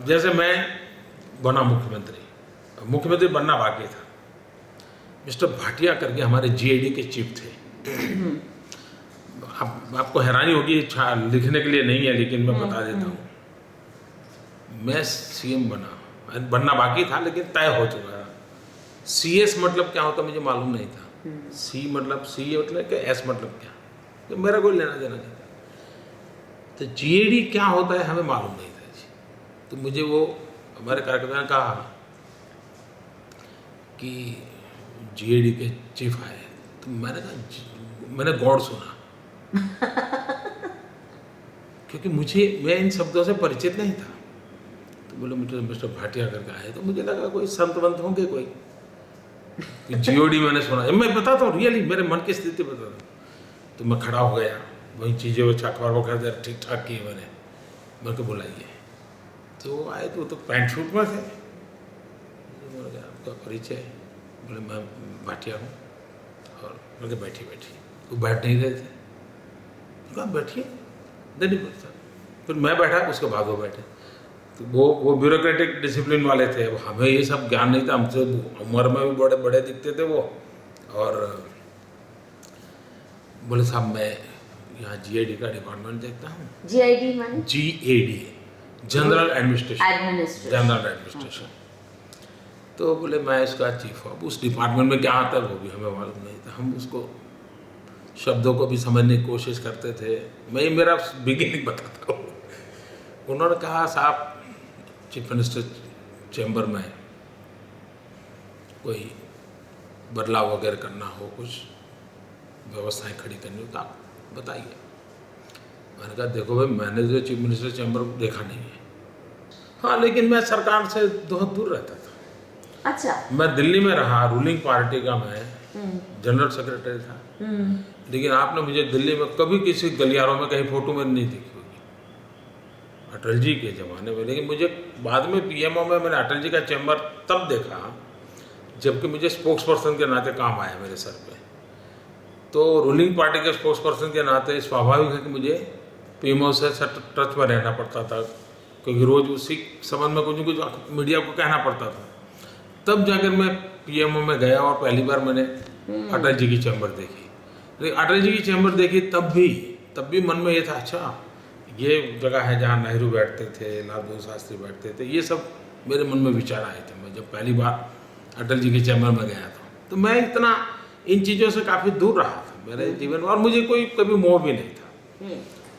अब जैसे मैं बना मुख्यमंत्री बनना बाकी था। मिस्टर भाटिया करके हमारे जीआईडी के चीफ थे। आपको हैरानी होगी, लिखने के लिए नहीं है, लेकिन मैं बता देता हूँ। मैं सीएम बनना बाकी था, लेकिन तय हो चुका था। CS मतलब क्या होता मुझे मालूम नहीं था। C मतलब क्या, S मतलब क्या, तो मेरा कोई लेना देना नहीं था। तो जीएडी क्या होता है हमें मालूम नहीं था जी। तो मुझे वो हमारे कार्यकर्ता ने कहा कि जीएडी के चीफ आए, तो मैंने कहा, मैंने गौर सुना क्योंकि मैं इन शब्दों से परिचित नहीं था। तो बोले मुझे मिस्टर भाटिया करके आए, तो मुझे लगा कोई संत वंत होंगे कोई। जीओडी मैंने सुना, मैं बताता हूँ रियली, मेरे मन की स्थिति बताता हूँ। तो मैं खड़ा हो गया, वही चीज़ें वो अखबार वगैरह ठीक ठाक किए मैंने को बुलाइए। तो आए तो पैंट शूट में थे। आपका परिचय? बोले मैं भाटिया हूँ। और मैं बैठी वो बैठ नहीं रहे थे। कहा बैठिए, नहीं बैठता। फिर मैं बैठा, उसके बाद वो बैठे। तो वो ब्यूरोक्रेटिक डिसिप्लिन वाले थे, हमें ये सब ज्ञान नहीं था। हमसे उम्र में भी बड़े बड़े दिखते थे वो। और बोले साहब मैं यहाँ जीआईडी का डिपार्टमेंट देखता हूँ। जीआईडी माने? GAD, general administration. तो बोले मैं इसका चीफ हूँ। अब उस डिपार्टमेंट में क्या आता है वो भी हमें मालूम नहीं था। हम उसको शब्दों को भी समझने की कोशिश करते थे। मैं मेरा बिगिनिंग बताता हूँ। उन्होंने कहा साहब चीफ मिनिस्टर चैम्बर में कोई बदलाव वगैरह करना हो, कुछ व्यवस्थाएं खड़ी करनी हो तो आप बताइए। मैंने कहा देखो भाई, मैंने जो चीफ मिनिस्टर चैम्बर देखा नहीं है। हाँ, लेकिन मैं सरकार से बहुत दूर रहता था। अच्छा। मैं दिल्ली में रहा, रूलिंग पार्टी का मैं जनरल सेक्रेटरी था। लेकिन आपने मुझे दिल्ली में कभी किसी गलियारों में कहीं फोटो में नहीं देखी होगी, अटल जी के ज़माने में। लेकिन मुझे बाद में PMO में मैंने अटल जी का चैम्बर तब देखा जबकि मुझे स्पोक्स पर्सन के नाते काम आया मेरे सर पे। तो रूलिंग पार्टी के स्पोक्स पर्सन के नाते स्वाभाविक है कि मुझे PMO से टच में रहना पड़ता था, क्योंकि रोज़ उसी संबंध में कुछ न कुछ मीडिया को कहना पड़ता था। तब जाकर मैं PMO में गया और पहली बार मैंने अटल जी की चैम्बर देखी। लेकिन अटल जी की चैम्बर देखी तब भी मन में ये था, अच्छा ये जगह है जहाँ नेहरू बैठते थे, लाल बहादुर शास्त्री बैठते थे। ये सब मेरे मन में विचार आए थे मैं जब पहली बार अटल जी की चैम्बर में गया था। तो मैं इतना इन चीज़ों से काफ़ी दूर रहा था मेरे जीवन में, और मुझे कोई कभी मोह भी नहीं था।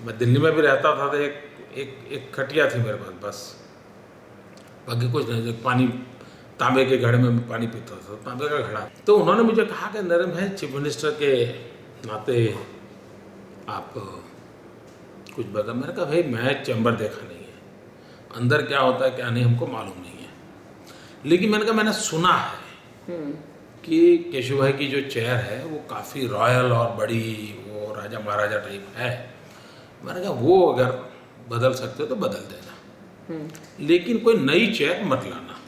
मैं दिल्ली में भी रहता था तो एक खटिया थी मेरे पास, बस, बाकी कुछ नहीं। पानी तांबे के घड़े में पानी पीता था, तांबे का घड़ा। तो उन्होंने मुझे कहा कि नरेंद्र भाई, चीफ मिनिस्टर के नाते आप कुछ बता। मैंने कहा भाई मैं चैम्बर देखा नहीं है, अंदर क्या होता है क्या नहीं हमको मालूम नहीं है। लेकिन मैंने कहा मैंने सुना है कि केशव भाई की जो चेयर है वो काफ़ी रॉयल और बड़ी, वो राजा महाराजा टाइप है। मैंने कहा वो अगर बदल सकते हो तो बदल देना, लेकिन कोई नई चेयर मत लाना।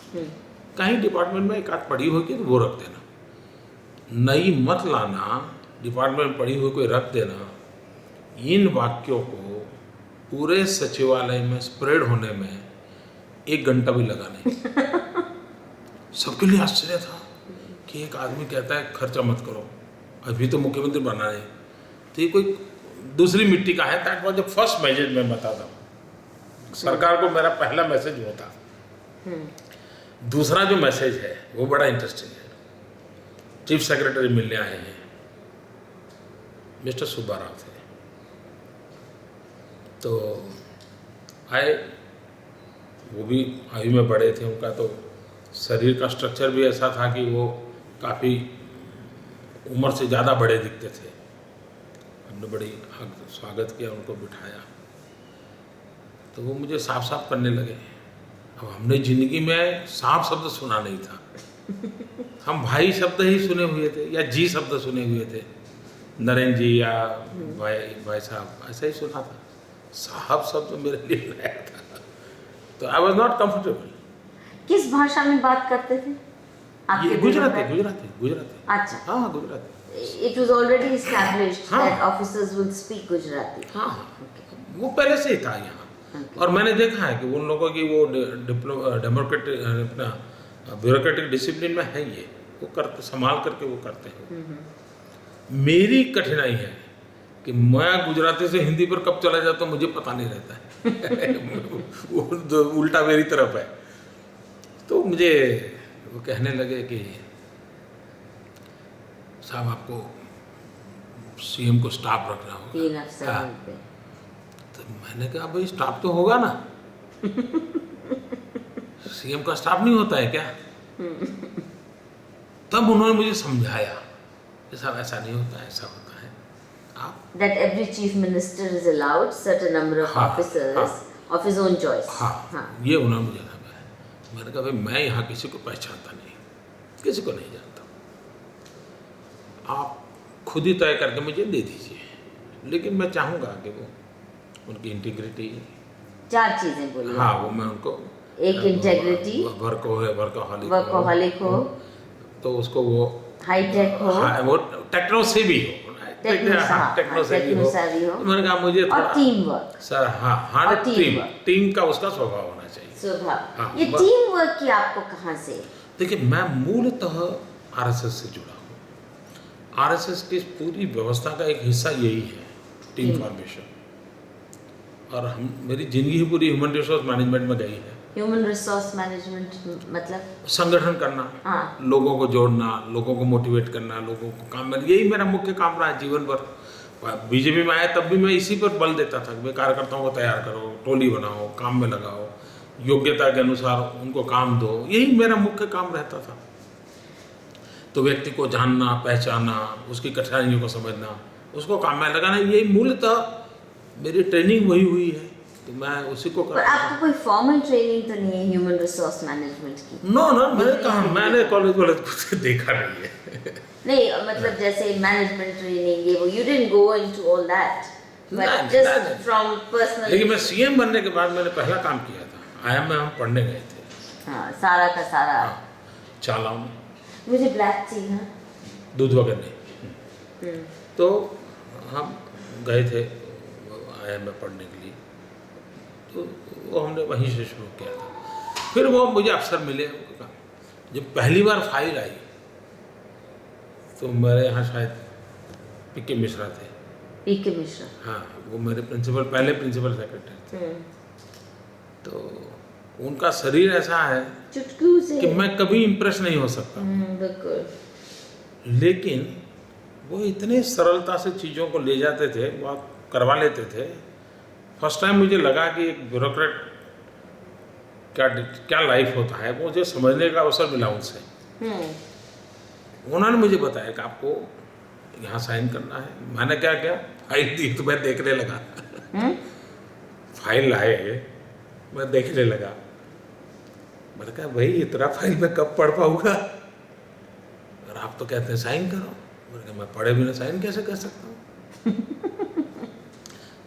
कहीं डिपार्टमेंट में एक आध पड़ी होगी तो वो रख देना, नई मत लाना। डिपार्टमेंट में पड़ी हुई कोई रख देना। इन वाक्यों को पूरे सचिवालय में स्प्रेड होने में 1 घंटा भी लगा नहीं। सबके लिए आश्चर्य था कि एक आदमी कहता है खर्चा मत करो, अभी तो मुख्यमंत्री बना है, तो ये कोई दूसरी मिट्टी का है। That was the first message मैं बताता हूँ। सरकार को मेरा पहला मैसेज वो था। दूसरा जो मैसेज है वो बड़ा इंटरेस्टिंग है। चीफ सेक्रेटरी मिलने आए हैं, मिस्टर सुब्बाराव थे। तो आए, वो भी आयु में बड़े थे, उनका तो शरीर का स्ट्रक्चर भी ऐसा था कि वो काफ़ी उम्र से ज़्यादा बड़े दिखते थे। हमने बड़ी स्वागत किया, उनको बिठाया, तो वो मुझे साफ साफ करने लगे। अब हमने ज़िंदगी में साफ शब्द सुना नहीं था, हम भाई शब्द ही सुने हुए थे या जी शब्द सुने हुए थे, नरेंद्र जी या भाई साहब, ऐसा ही सुना था। साहब शब्द मेरे लिए नया था, तो आई वॉज नॉट कंफर्टेबल। किस भाषा में बात करते थे? गुजराती। अच्छा, हाँ, Gujarati. It was already established that officers will speak Gujarati. हाँ, वो पहले से ही था यहाँ। और मैंने देखा है कि उन लोगों की वो डेमोक्रेटिक अपना ब्यूरोक्रेटिक डिसिप्लिन में है ये, वो करते संभाल करके वो करते हैं। मेरी कठिनाई है कि मैं गुजराती से हिंदी पर कब चला जाता हूँ मुझे पता नहीं रहता है। वो उल्टा मेरी तरफ है। तो मुझे वो कहने लगे कि साहब आपको सीएम को स्टाफ रखना होगा। 3 अफसर हाँ। पे। तो मैंने कहा भाई स्टाफ तो होगा ना। सीएम का स्टाफ नहीं होता है क्या? तब उन्होंने मुझे समझाया कि साहब ऐसा नहीं होता है, ऐसा होता है। आप That every chief minister is allowed certain number of हाँ, officers हाँ। of his own choice. हाँ, ये उन्होंने मुझे बताया। मैंने कहा भाई मैं यहाँ किसी को पहचानता नहीं, किसी को नहीं जानता, आप खुद ही तय करके मुझे दे दीजिए। लेकिन मैं चाहूँगा कि वो उनकी इंटीग्रिटी, 4 चीजें बोलिए। हाँ वो मैं उनको एक इंटेग्रिटी, वर्कोहलिक हो, तो उसको वो हाईटेक हो, हाँ, वो टेक्नो से भी हो, टेक्नो से भी हो। मैंने कहा मुझे और टीम वर्क। सर हाँ हाँ, और टीम का उसका स्वभाव होना चाहिए। स्वभाव। हाँ, ये टीम वर्क की आपको कहाँ से? देखिए मैं मूलतः आरएसएस से जुड़ा हूँ। आरएसएस की पूरी व्यवस्था का एक हिस्सा यही है, टीम फॉर्मेशन। और हम मेरी जिंदगी ही पूरी ह्यूमन रिसोर्स मैनेजमेंट में गई है। ह्यूमन रिसोर्स मैनेजमेंट मतलब संगठन करना, हाँ। लोगों को जोड़ना, लोगों को मोटिवेट करना, लोगों को काम में, यही मेरा मुख्य काम रहा है जीवन भर। बीजेपी में आया तब भी मैं इसी पर बल देता था कि कार्यकर्ताओं को तैयार करो, टोली बनाओ, काम में लगाओ, योग्यता के अनुसार उनको काम दो, यही मेरा मुख्य काम रहता था। तो व्यक्ति को जानना, पहचानना, उसकी कठिनाइयों को समझना, उसको काम में लगाना, यही मूलतः मेरी ट्रेनिंग वही हुई है, तो मैं उसी को पर आपको कोई फॉर्मल ट्रेनिंग तो नहीं है ह्यूमन रिसोर्स मैनेजमेंट की? नो मैंने कहा, मैंने कॉलेज वाले कुछ देखा नहीं है। नहीं मतलब जैसे मैनेजमेंट ट्रेनिंग ये वो, you didn't go into all that, but नहीं, जस्ट फ्रॉम पर्सनल। लेकिन मैं सीएम बनने के बाद मैंने पहला काम किया था, आईएम में हम पढ़ने गए थे। हाँ, सारा का सारा। हाँ, चालाओं में मुझे ब्लैक टी ना दूध वगैरह नहीं। तो हम गए थे आईएम में पढ़ने के लिए, तो वो हमने वहीं से शुरू किया था। फिर वो मुझे अफसर मिले, जब पहली बार फाइल आई तो मेरे यहाँ शायद पीके मिश्रा थे। पीके मिश्रा? हाँ, वो मेरे पहले प्रिंसिपल सेक्रेटरी थे। तो उनका शरीर ऐसा है चुटकू से कि मैं कभी इम्प्रेस नहीं हो सकता। बिल्कुल। लेकिन वो इतने सरलता से चीज़ों को ले जाते थे, वो आप करवा लेते थे। फर्स्ट टाइम मुझे लगा कि एक ब्यूरोक्रेट क्या लाइफ होता है, मुझे समझने का अवसर मिला उनसे। उन्होंने मुझे बताया कि आपको यहाँ साइन करना है। मैंने क्या किया, फाइल दी तो मैं देखने लगा। फाइल लाए, मैं देखने लगा। मैंने कहा भाई इतना फाइल मैं कब पढ़ पाऊंगा, और आप तो कहते हैं साइन करो। मैंने कहा मैं पढ़े बिना साइन कैसे कर सकता हूँ।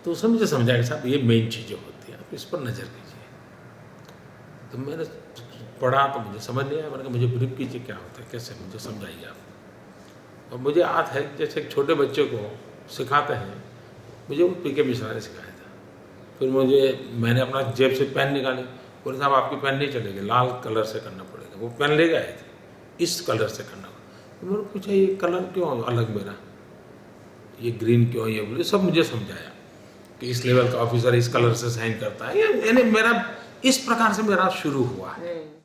तो उसने मुझे समझाया कि साहब ये मेन चीज़ें होती हैं, आप इस पर नज़र कीजिए। तो मैंने पढ़ा तो मुझे समझ नहीं आया। मैंने कहा मुझे ब्रीफ कीजिए क्या होता है, कैसे, मुझे समझाइए आप। और मुझे याद है जैसे एक छोटे बच्चे को सिखाते हैं, मुझे वो पीके मिश्रा ने सिखाया था। फिर मैंने अपना जेब से पेन निकाली, बोले साहब आपकी पेन नहीं चलेगी, लाल कलर से करना पड़ेगा। वो पेन ले गए थे, इस कलर से करना। तो मैंने पूछा ये कलर क्यों अलग मेरा, ये ग्रीन क्यों, ये बोले सब मुझे समझाया कि इस लेवल का ऑफिसर इस कलर से साइन करता है। यानी मेरा इस प्रकार से मेरा शुरू हुआ है।